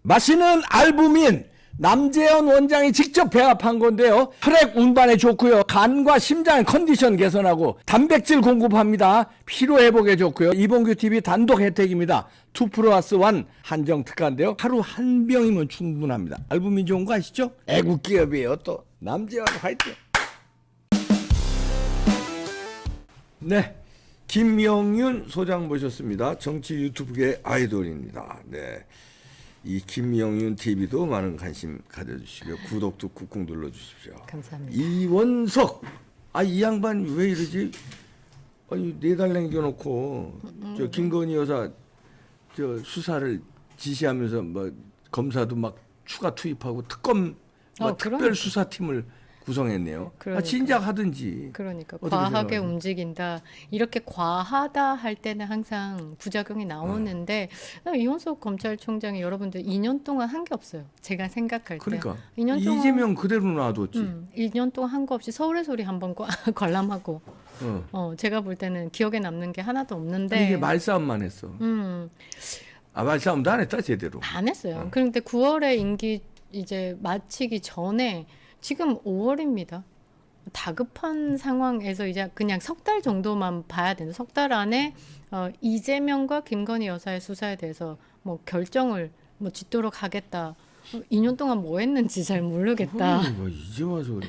마시는 알부민 남재현 원장이 직접 배합한 건데요. 혈액 운반에 좋고요. 간과 심장 컨디션 개선하고 단백질 공급합니다. 피로 회복에 좋고요. 이봉규 TV 단독 혜택입니다. 2+1 한정 특가인데요. 하루 한 병이면 충분합니다. 알부민 좋은 거 아시죠? 애국 기업이에요. 또 남재현 화이팅. 네, 김영윤 소장 모셨습니다. 정치 유튜브계 아이돌입니다. 네. 이 김영윤 TV도 많은 관심 가져주시고요. 구독도 꾹꾹 눌러주십시오. 감사합니다. 이원석, 이 양반 왜 이러지? 아니 4달 남겨놓고 저 김건희 여사 저 수사를 지시하면서 뭐 검사도 막 추가 투입하고 특검 특별 수사팀을 구성했네요. 그러니까. 진작 하든지. 그러니까 과하게 움직인다. 이렇게 과하다 할 때는 항상 부작용이 나오는데 이원석 검찰총장이 여러분들 2년 동안 한 게 없어요. 제가 생각할 때. 그러니까 2년 동안, 이재명 그대로 놔뒀지. 2년 동안 한 거 없이 서울의 소리 한번 관람하고 제가 볼 때는 기억에 남는 게 하나도 없는데 이게 말싸움만 했어. 말싸움도 안 했다 제대로. 안 했어요. 그런데 9월에 임기 이제 마치기 전에 지금 5월입니다. 다급한 상황에서 이제 그냥 석 달 정도만 봐야 되는, 석 달 안에 이재명과 김건희 여사의 수사에 대해서 뭐 결정을 뭐 짓도록 하겠다. 2년 동안 뭐 했는지 잘 모르겠다. 이제 와서 그래.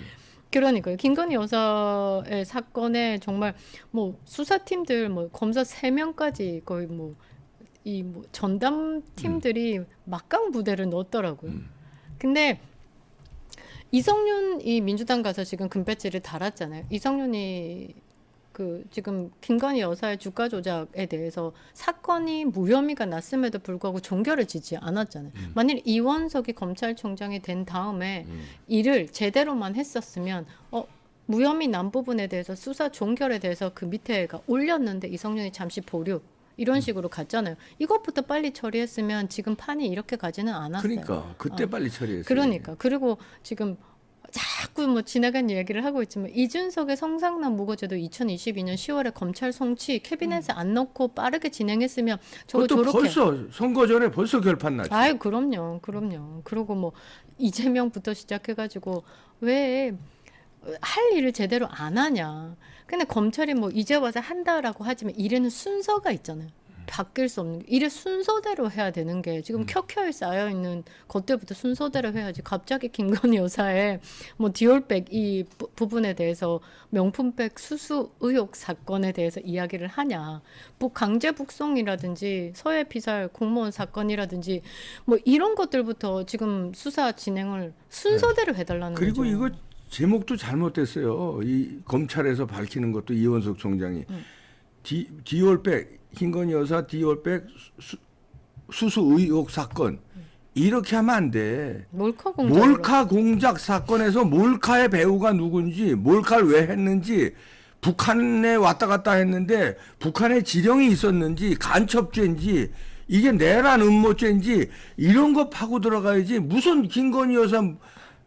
그러니까요. 김건희 여사의 사건에 정말 뭐 수사팀들 뭐 검사 3명까지 거의 뭐 이 뭐 전담 팀들이 막강 부대를 넣었더라고요. 근데 이성윤이 민주당 가서 지금 금배지를 달았잖아요. 이성윤이 그 지금 김건희 여사의 주가 조작에 대해서 사건이 무혐의가 났음에도 불구하고 종결을 짓지 않았잖아요. 만일 이원석이 검찰총장이 된 다음에 일을 제대로만 했었으면 무혐의 난 부분에 대해서 수사 종결에 대해서 그 밑에가 올렸는데 이성윤이 잠시 보류 이런 식으로 갔잖아요. 이것부터 빨리 처리했으면 지금 판이 이렇게 가지는 않았어요. 그러니까 그때 빨리 처리했어요. 그러니까 그리고 지금 자꾸 뭐 지나간 이야기를 하고 있지만 이준석의 성상남 무고죄도 2022년 10월에 검찰 송치 캐비넷에 안 넣고 빠르게 진행했으면 그것도 벌써 선거 전에 벌써 결판 났죠. 아유 그럼요. 그리고 뭐 이재명부터 시작해가지고 왜 할 일을 제대로 안 하냐. 근데 검찰이 뭐 이제 와서 한다라고 하지만 일에는 순서가 있잖아요. 바뀔 수 없는 일의 순서대로 해야 되는 게 지금 켜켜이 쌓여 있는 것들부터 순서대로 해야지. 갑자기 김건희 여사의 뭐 디올백 이 부분에 대해서 명품백 수수 의혹 사건에 대해서 이야기를 하냐. 뭐 강제 북송이라든지 서해 피살 공무원 사건이라든지 뭐 이런 것들부터 지금 수사 진행을 순서대로 해달라는 그리고 거죠. 이거 제목도 잘못됐어요. 이 검찰에서 밝히는 것도 이원석 총장이 디올백 김건희 여사 디올백 수수 의혹 사건 이렇게 하면 안 돼. 몰카 공작 사건에서 몰카의 배우가 누군지 몰카를 왜 했는지 북한에 왔다 갔다 했는데 북한에 지령이 있었는지 간첩죄인지 이게 내란 음모죄인지 이런 거 파고 들어가야지. 무슨 김건희 여사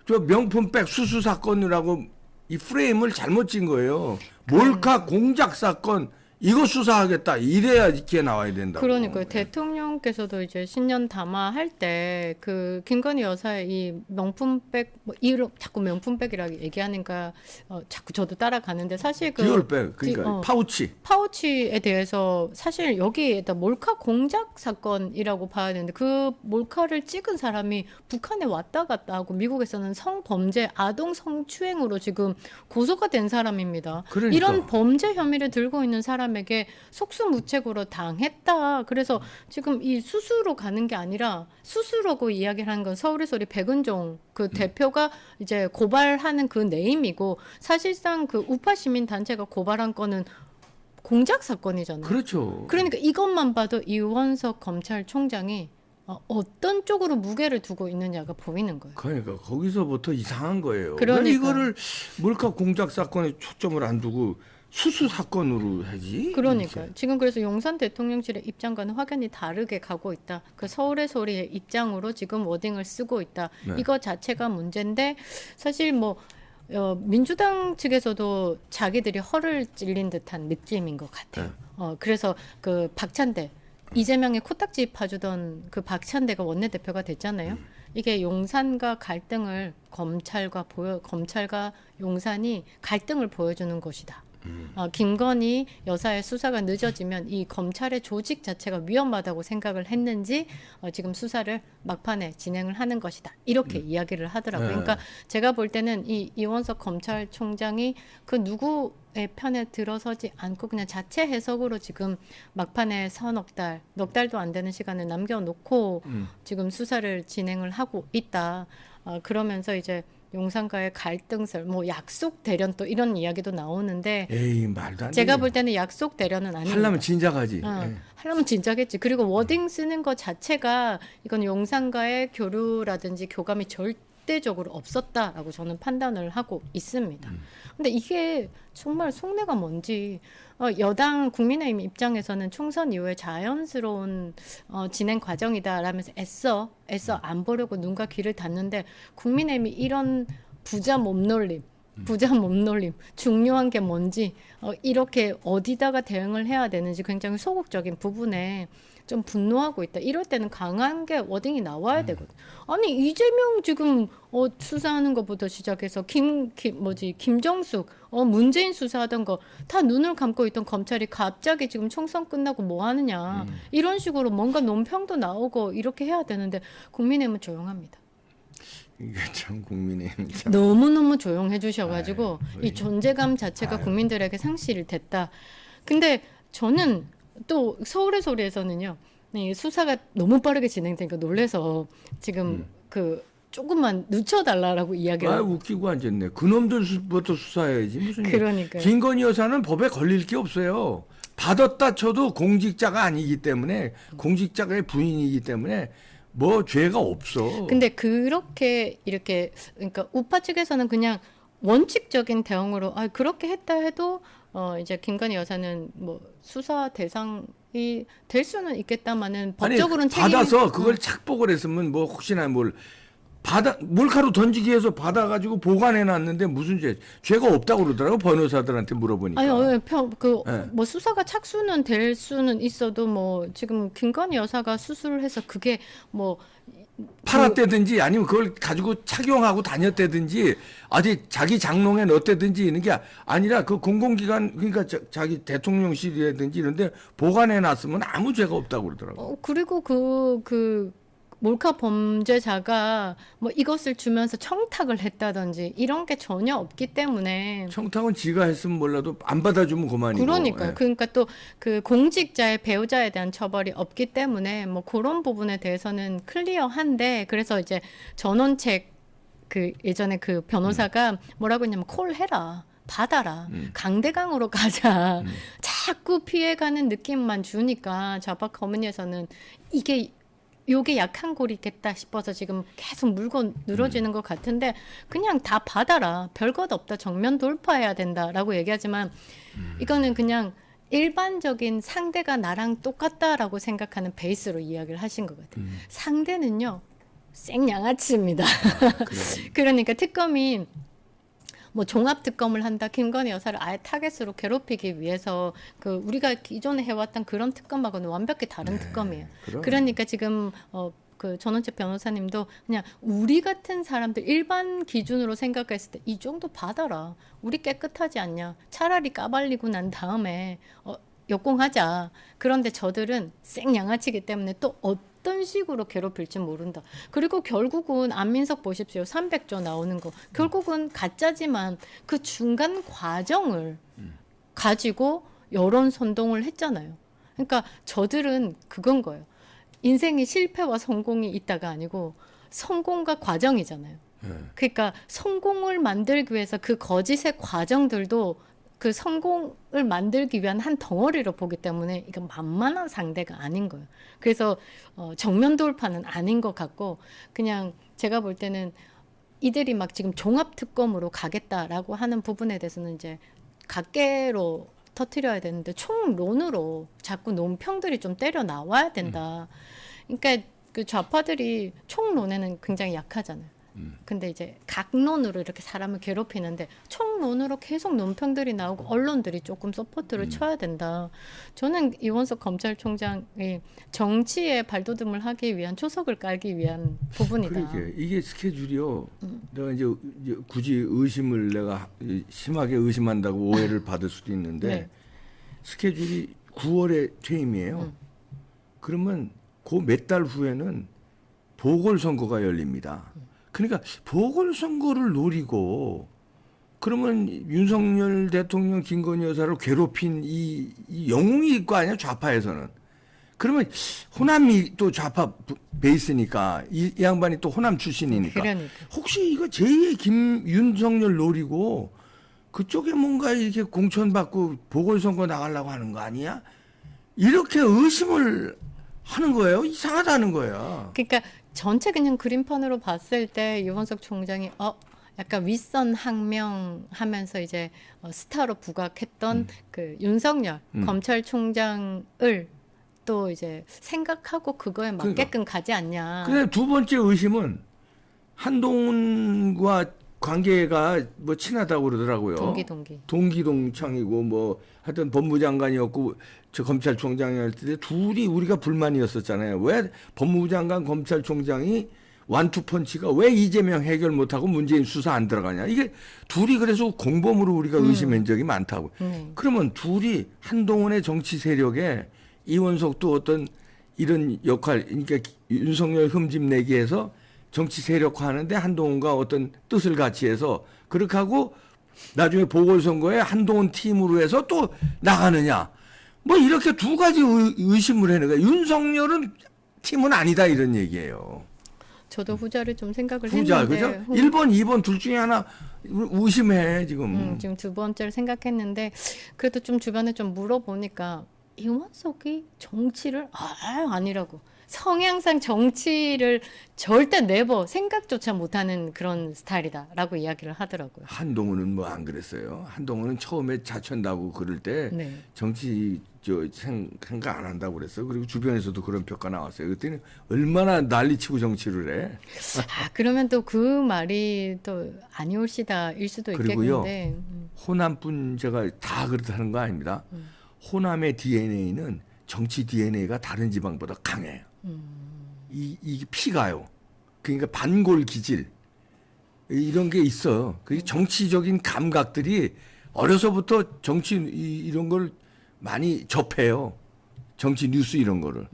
저 명품백 수수 사건이라고 이 프레임을 잘못 찐 거예요. 몰카 공작 사건 이거 수사하겠다 이래야 이렇게 나와야 된다고. 그러니까요. 대통령께서도 이제 신년 담화할 때 그 김건희 여사의 이 명품백 뭐 자꾸 명품백이라고 얘기하니까 자꾸 저도 따라가는데 사실 그 디올백 그러니까 파우치에 대해서 사실 여기에다 몰카 공작 사건이라고 봐야 되는데 그 몰카를 찍은 사람이 북한에 왔다 갔다 하고 미국에서는 성범죄 아동 성추행으로 지금 고소가 된 사람입니다. 그러니까. 이런 범죄 혐의를 들고 있는 사람에게 속수무책으로 당했다. 그래서 지금 이 수수로 가는 게 아니라 수수라고 이야기를 하는 건 서울의 소리 백은종 그 대표가 이제 고발하는 그 네임이고 사실상 그 우파 시민 단체가 고발한 거는 공작 사건이잖아요. 그렇죠. 그러니까 이것만 봐도 이원석 검찰총장이 어떤 쪽으로 무게를 두고 있느냐가 보이는 거예요. 그러니까 거기서부터 이상한 거예요. 그러니까. 왜 이거를 몰카 공작 사건에 초점을 안 두고 수수 사건으로 하지? 그러니까 지금 그래서 용산 대통령실의 입장과는 확연히 다르게 가고 있다. 그 서울의 소리의 입장으로 지금 워딩을 쓰고 있다. 네. 이거 자체가 문제인데 사실 뭐 민주당 측에서도 자기들이 허를 찔린 듯한 느낌인 것 같아요. 그래서 그 박찬대 이재명의 코딱지 파주던 그 박찬대가 원내대표가 됐잖아요. 이게 용산과 갈등을 검찰과 용산이 갈등을 보여주는 것이다. 김건희 여사의 수사가 늦어지면 이 검찰의 조직 자체가 위험하다고 생각을 했는지 지금 수사를 막판에 진행을 하는 것이다. 이렇게 이야기를 하더라고요. 그러니까 제가 볼 때는 이 이원석 검찰총장이 그 누구의 편에 들어서지 않고 그냥 자체 해석으로 지금 막판에 넉 달도 안 되는 시간을 남겨놓고 지금 수사를 진행을 하고 있다. 그러면서 이제 용산과의 갈등설, 뭐 약속 대련 또 이런 이야기도 나오는데 에이 말도 안 돼. 제가 볼 때는 약속 대련은 아닙니다. 하려면 진작하지. 하려면 진작했지. 그리고 워딩 쓰는 것 자체가 이건 용산과의 교류라든지 교감이 절대적으로 없었다라고 저는 판단을 하고 있습니다. 근데 이게 정말 속내가 뭔지 여당 국민의힘 입장에서는 총선 이후에 자연스러운 진행 과정이다라면서 애써 안 보려고 눈과 귀를 닫는데 국민의힘이 이런 부자 몸놀림 중요한 게 뭔지 이렇게 어디다가 대응을 해야 되는지 굉장히 소극적인 부분에 좀 분노하고 있다. 이럴 때는 강한 게 워딩이 나와야 되거든. 아니 이재명 지금 수사하는 것부터 시작해서 김정숙 문재인 수사하던 거 다 눈을 감고 있던 검찰이 갑자기 지금 총선 끝나고 뭐 하느냐 이런 식으로 뭔가 논평도 나오고 이렇게 해야 되는데 국민의힘은 조용합니다. 이게 참 국민의힘 참. 너무너무 조용해 주셔가지고 아이, 이 존재감 자체가 국민들에게 상실이 됐다. 근데 저는 또 서울의 소리에서는요. 이 수사가 너무 빠르게 진행되니까 놀래서 지금 그 조금만 늦춰달라고 이야기를. 웃기고 앉았네. 그놈들부터 수사해야지. 무슨 그러니까요. 김건희 여사는 법에 걸릴 게 없어요. 받았다 쳐도 공직자가 아니기 때문에 공직자의 부인이기 때문에 뭐 죄가 없어. 근데 그렇게 이렇게 그러니까 우파 측에서는 그냥 원칙적인 대응으로 그렇게 했다 해도 이제 김건희 여사는 뭐 수사 대상이 될 수는 있겠다마는 법적으로는 받아서 그걸 착복을 했으면 뭐 혹시나 몰카로 던지기 위해서 받아가지고 보관해놨는데 무슨 죄가 없다고 그러더라고 변호사들한테 물어보니까. 뭐 수사가 착수는 될 수는 있어도 뭐 지금 김건희 여사가 수술을 해서 그게 뭐 팔았대든지 아니면 그걸 가지고 착용하고 다녔대든지 어디 자기 장롱에 넣었대든지 이런 게 아니라 그 공공기관 그러니까 자기 대통령실이라든지 이런데 보관해놨으면 아무 죄가 없다고 그러더라고. 그리고 그 몰카 범죄자가 뭐 이것을 주면서 청탁을 했다든지 이런 게 전혀 없기 때문에 청탁은 지가 했으면 몰라도 안 받아주면 그만이고. 그러니까요. 그러니까 또 그 공직자의 배우자에 대한 처벌이 없기 때문에 뭐 그런 부분에 대해서는 클리어한데 그래서 이제 전원책 그 예전에 그 변호사가 뭐라고 했냐면 콜해라. 받아라. 강대강으로 가자. 자꾸 피해가는 느낌만 주니까 좌파 커뮤니에서는 요게 약한 골이겠다 싶어서 지금 계속 물고 늘어지는 것 같은데 그냥 다 받아라. 별것 없다. 정면 돌파해야 된다라고 얘기하지만 이거는 그냥 일반적인 상대가 나랑 똑같다라고 생각하는 베이스로 이야기를 하신 것 같아요. 상대는요. 생양아치입니다. 그러니까 특검이 뭐 종합 특검을 한다. 김건희 여사를 아예 타겟으로 괴롭히기 위해서 그 우리가 기존에 해왔던 그런 특검하고는 완벽히 다른 특검이에요. 그러니까 지금 그 전원채 변호사님도 그냥 우리 같은 사람들 일반 기준으로 생각했을 때 이 정도 받아라. 우리 깨끗하지 않냐. 차라리 까발리고 난 다음에 역공하자. 그런데 저들은 생양아치이기 때문에 또 어떤 식으로 괴롭힐지 모른다. 그리고 결국은 안민석 보십시오. 300조 나오는 거. 결국은 가짜지만 그 중간 과정을 가지고 여론 선동을 했잖아요. 그러니까 저들은 그건 거예요. 인생이 실패와 성공이 있다가 아니고 성공과 과정이잖아요. 그러니까 성공을 만들기 위해서 그 거짓의 과정들도 그 성공을 만들기 위한 한 덩어리로 보기 때문에 이건 만만한 상대가 아닌 거예요. 그래서 정면 돌파는 아닌 것 같고 그냥 제가 볼 때는 이들이 막 지금 종합 특검으로 가겠다라고 하는 부분에 대해서는 이제 각계로 터트려야 되는데 총론으로 자꾸 논평들이 좀 때려 나와야 된다. 그러니까 그 좌파들이 총론에는 굉장히 약하잖아요. 근데 이제 각론으로 이렇게 사람을 괴롭히는데 총론으로 계속 논평들이 나오고 언론들이 조금 서포트를 쳐야 된다. 저는 이원석 검찰총장이 정치에 발돋움을 하기 위한 초석을 깔기 위한 부분이다. 그러게 이게 스케줄이요. 내가 이제 굳이 의심을 내가 심하게 의심한다고 오해를 받을 수도 있는데 네. 스케줄이 9월에 퇴임이에요. 그러면 그 몇 달 후에는 보궐선거가 열립니다. 그러니까 보궐선거를 노리고 그러면 윤석열 대통령 김건희 여사를 괴롭힌 이 영웅일 거 아니야 좌파에서는. 그러면 호남이 또 좌파 베이스니까 이 양반이 또 호남 출신이니까 그러니까. 혹시 이거 제2의 윤석열 노리고 그쪽에 뭔가 이렇게 공천받고 보궐선거 나가려고 하는 거 아니야? 이렇게 의심을 하는 거예요. 이상하다는 거야. 그러니까 전체 그냥 그림판으로 봤을 때 이원석 총장이 약간 윗선 항명하면서 이제 스타로 부각했던 그 윤석열 검찰총장을 또 이제 생각하고 그거에 맞게끔 가지 않냐. 근데 두 번째 의심은 한동훈과 관계가 뭐 친하다고 그러더라고요. 동기동창이고 뭐 하여튼 법무장관이었고 저 검찰총장이었을 때 둘이 우리가 불만이었었잖아요. 왜 법무부 장관 검찰총장이 완투펀치가 왜 이재명 해결 못하고 문재인 수사 안 들어가냐. 이게 둘이 그래서 공범으로 우리가 의심한 적이 많다고. 그러면 둘이 한동훈의 정치 세력에 이원석도 어떤 이런 역할, 그러니까 윤석열 흠집 내기해서 정치 세력화하는데 한동훈과 어떤 뜻을 같이 해서 그렇게 하고 나중에 보궐선거에 한동훈 팀으로 해서 또 나가느냐. 뭐 이렇게 두 가지 의심을 하는 거예요. 윤석열은 팀은 아니다 이런 얘기예요. 저도 후자를 좀 생각을 후자, 했는데. 그죠? 1번, 2번 둘 중에 하나 의심해 지금. 지금 두 번째를 생각했는데 그래도 좀 주변에 좀 물어보니까 이원석이 정치를 아니라고. 성향상 정치를 절대 네버 생각조차 못하는 그런 스타일이다라고 이야기를 하더라고요. 한동훈은 뭐 안 그랬어요. 한동훈은 처음에 자천다고 그럴 때 네. 정치 생각 안 한다고 그랬어요. 그리고 주변에서도 그런 평가 나왔어요. 그때는 얼마나 난리치고 정치를 해. 그러면 또 그 말이 또 아니올시다일 수도 그리고요. 있겠는데. 호남뿐 제가 다 그렇다는 거 아닙니다. 호남의 DNA는 정치 DNA가 다른 지방보다 강해요. 이게 피가요. 그러니까 반골 기질 이런 게 있어요. 그 정치적인 감각들이 어려서부터 정치 이런 걸 많이 접해요. 정치 뉴스 이런 거를.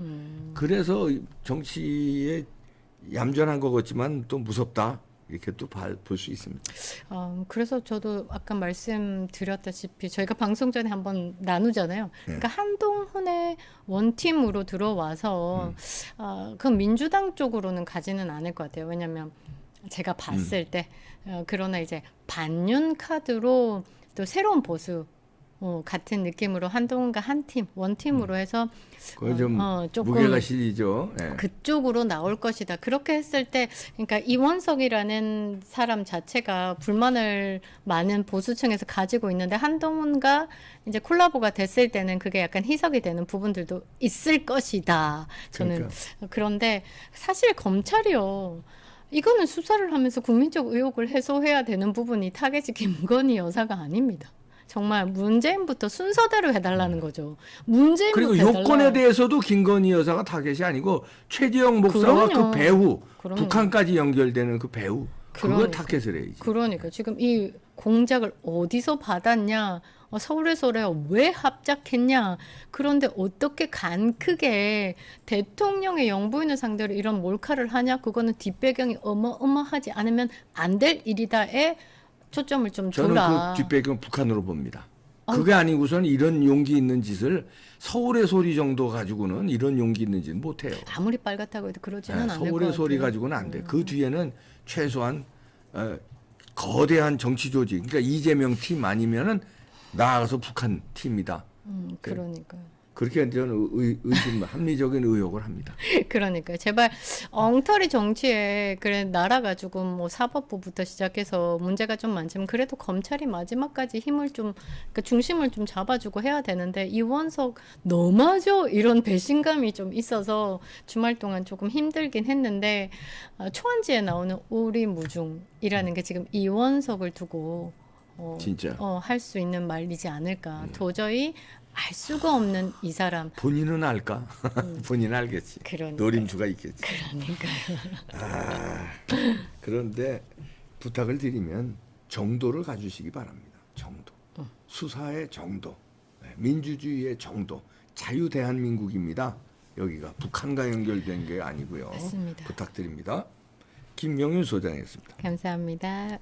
그래서 정치에 얌전한 것 같지만 또 무섭다. 이렇게 또 볼 수 있습니다. 그래서 저도 아까 말씀드렸다시피 저희가 방송 전에 한번 나누잖아요. 그러니까 한동훈의 원팀으로 들어와서 그 민주당 쪽으로는 가지는 않을 것 같아요. 왜냐하면 제가 봤을 때 그러나 이제 반윤 카드로 또 새로운 보수 같은 느낌으로 한동훈과 한 팀, 원팀으로 해서 좀 조금 무게가 실리죠. 네. 그쪽으로 나올 것이다. 그렇게 했을 때, 그러니까 이원석이라는 사람 자체가 불만을 많은 보수층에서 가지고 있는데 한동훈과 이제 콜라보가 됐을 때는 그게 약간 희석이 되는 부분들도 있을 것이다. 저는 그러니까. 그런데 사실 검찰이요. 이거는 수사를 하면서 국민적 의혹을 해소해야 되는 부분이 타겟이 김건희 여사가 아닙니다. 정말 문재인부터 순서대로 해달라는 거죠. 문재인부터 그리고 요건에 대해서도 김건희 여사가 타겟이 아니고 최재형 목사와 그럼요. 그 배우, 그럼요. 북한까지 연결되는 그 배우 그거 그러니까. 타겟을 해야지. 그러니까 지금 이 공작을 어디서 받았냐, 서울에서래 왜 합작했냐, 그런데 어떻게 간 크게 대통령의 영부인을 상대로 이런 몰카를 하냐, 그거는 뒷배경이 어마어마하지 않으면 안 될 일이다에 초점을 좀 저는 둬라. 그 뒷배경 북한으로 봅니다. 그게 아니고선 이런 용기 있는 짓을 서울의 소리 정도 가지고는 이런 용기 있는 짓 못해요. 아무리 빨갛다고 해도 그러지는 않을 것 서울의 같아요. 소리 가지고는 안 돼. 그 뒤에는 최소한 거대한 정치 조직, 그러니까 이재명 팀 아니면은 나아가서 북한 팀이다. 그러니까요. 그렇게 저는 의심, 합리적인 의혹을 합니다. 그러니까 제발 엉터리 정치에 그래 나라가 조금 뭐 사법부부터 시작해서 문제가 좀 많지만 그래도 검찰이 마지막까지 힘을 좀 그러니까 중심을 좀 잡아주고 해야 되는데 이원석 너무하죠 이런 배신감이 좀 있어서 주말 동안 조금 힘들긴 했는데 초안지에 나오는 오리무중이라는 게 지금 이원석을 두고 진짜. 할 수 있는 말이지 않을까. 도저히 알 수가 없는 이 사람. 본인은 알까? 본인은 알겠지. 그러니까요. 노림수가 있겠지. 그러니까요. 그런데 부탁을 드리면 정도를 가주시기 바랍니다. 정도. 수사의 정도. 민주주의의 정도. 자유 대한민국입니다. 여기가 북한과 연결된 게 아니고요. 맞습니다. 부탁드립니다. 김명윤 소장이었습니다. 감사합니다.